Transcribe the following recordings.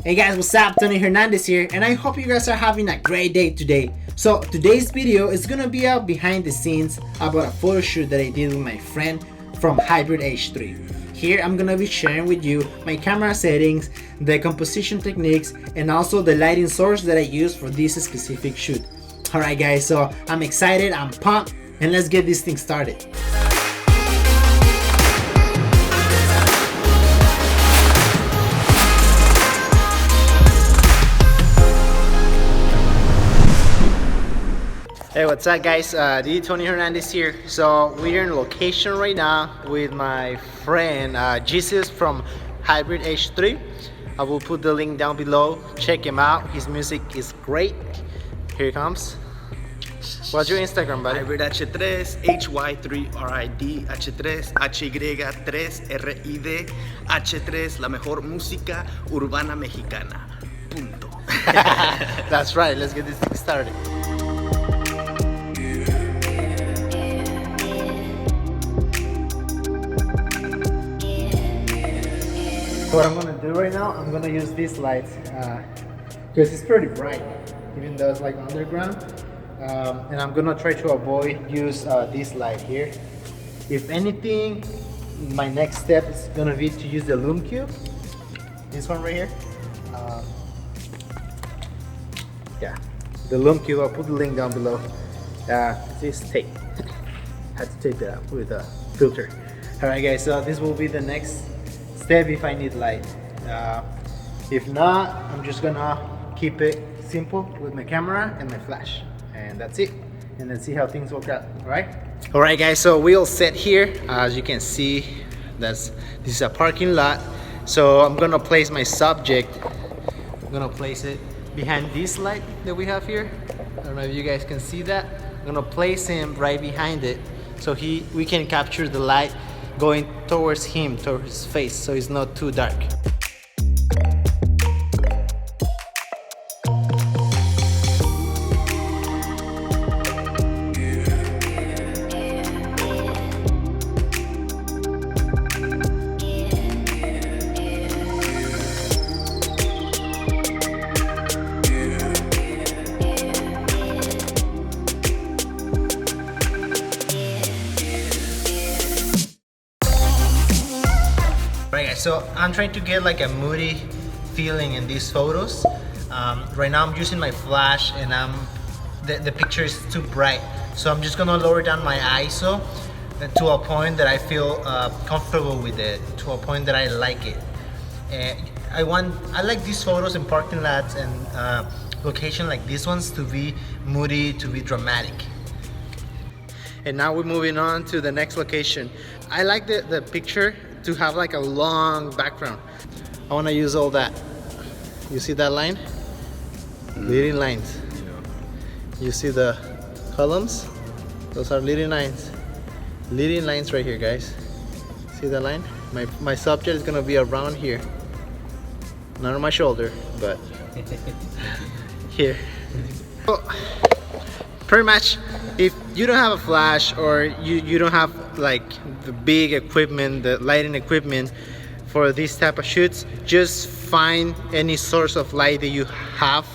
Hey guys, what's up? Tony Hernandez here, and I hope you guys are having a great day today. So today's video is gonna be a behind the scenes about a photo shoot that I did with my friend from Hybrid H3. Here I'm gonna be sharing with you my camera settings, the composition techniques, and also the lighting source that I use for this specific shoot. Alright guys, so I'm excited, I'm pumped, and let's get this thing started. Hey, what's up guys? This is Tony Hernandez here. So we're in location right now with my friend Zeuz from Hybrid H3. I will put the link down below. Check him out. His music is great. Here he comes. What's your Instagram, buddy? Hybrid H3, HY3RID, H3, HY3 RID, H3, la mejor música urbana mexicana. Punto. That's right. Let's get this thing started. What I'm gonna do right now, I'm gonna use these lights because it's pretty bright, even though it's like underground. And I'm gonna try to avoid use this light here. If anything, my next step is gonna be to use the Lume Cube. This one right here. Yeah, the Lume Cube. I'll put the link down below. This tape. Had to tape that up with a filter. All right, guys. So this will be the next step if I need light. If not, I'm just gonna keep it simple with my camera and my flash, and that's it. And let's see how things work out. All right guys, so we all set here. As you can see, this is a parking lot. So I'm gonna place my subject. I'm gonna place it behind this light that we have here. I don't know if you guys can see that. I'm gonna place him right behind it, so we can capture the light going towards him, towards his face, so it's not too dark. Right guys, so I'm trying to get like a moody feeling in these photos. Right now I'm using my flash and the picture is too bright. So I'm just gonna lower down my ISO to a point that I feel comfortable with it, to a point that I like it. And I like these photos in parking lots and location like these ones to be moody, to be dramatic. And now we're moving on to the next location. I like the picture to have like a long background. I want to use all that. You see that line? Leading lines. You see the columns? Those are leading lines. Leading lines right here, guys. See that line? My subject is gonna be around here. Not on my shoulder, but here. So, pretty much, if you don't have a flash or you don't have like the big equipment, the lighting equipment for this type of shoots, just find any source of light that you have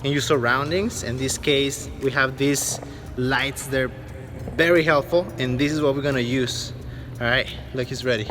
in your surroundings. In this case, we have these lights. They're very helpful, and this is what we're gonna use. All right, look, he's ready.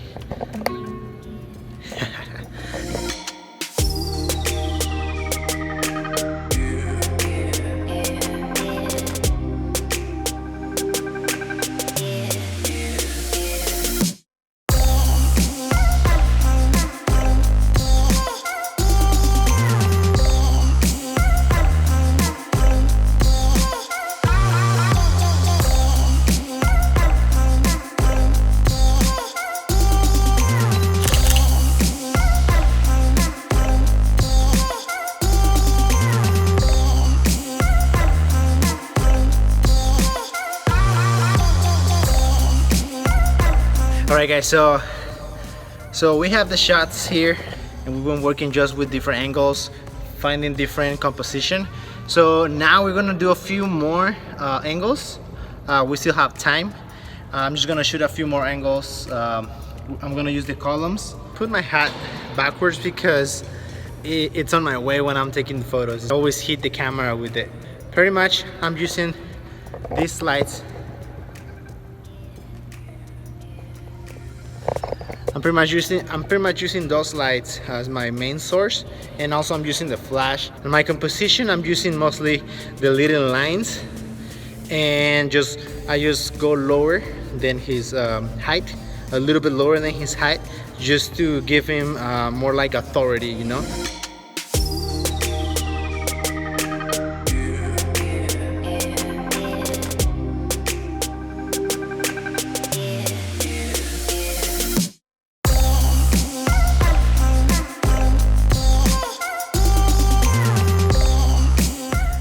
Alright guys, so we have the shots here, and we've been working just with different angles, finding different composition. So now we're gonna do a few more angles. We still have time. I'm just gonna shoot a few more angles. I'm gonna use the columns. Put my hat backwards because it's on my way when I'm taking photos. I always hit the camera with it. Pretty much I'm using these lights. I'm pretty much using those lights as my main source, and also I'm using the flash. In my composition, I'm using mostly the little lines, and I just go lower than his height, a little bit lower than his height, just to give him more like authority, you know.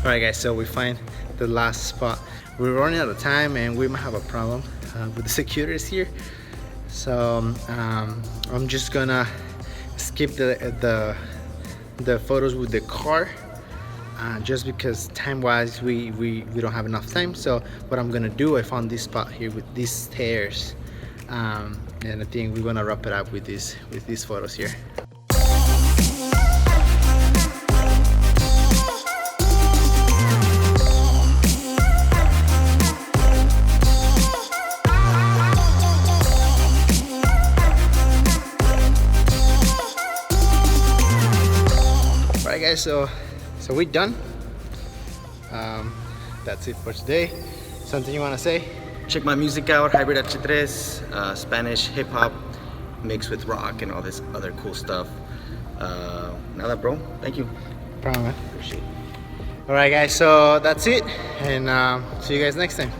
Alright guys, so we find the last spot. We're running out of time and we might have a problem with the securities here. So I'm just gonna skip the photos with the car just because time-wise we don't have enough time. So what I'm gonna do, I found this spot here with these stairs, and I think we're gonna wrap it up with these photos here. Alright guys, so we're done. That's it for today. Something you want to say? Check my music out, Hybrid H3, Spanish hip hop mixed with rock and all this other cool stuff. Nada, bro. Thank you. Problem, man. Appreciate it. Alright guys, so that's it, and see you guys next time.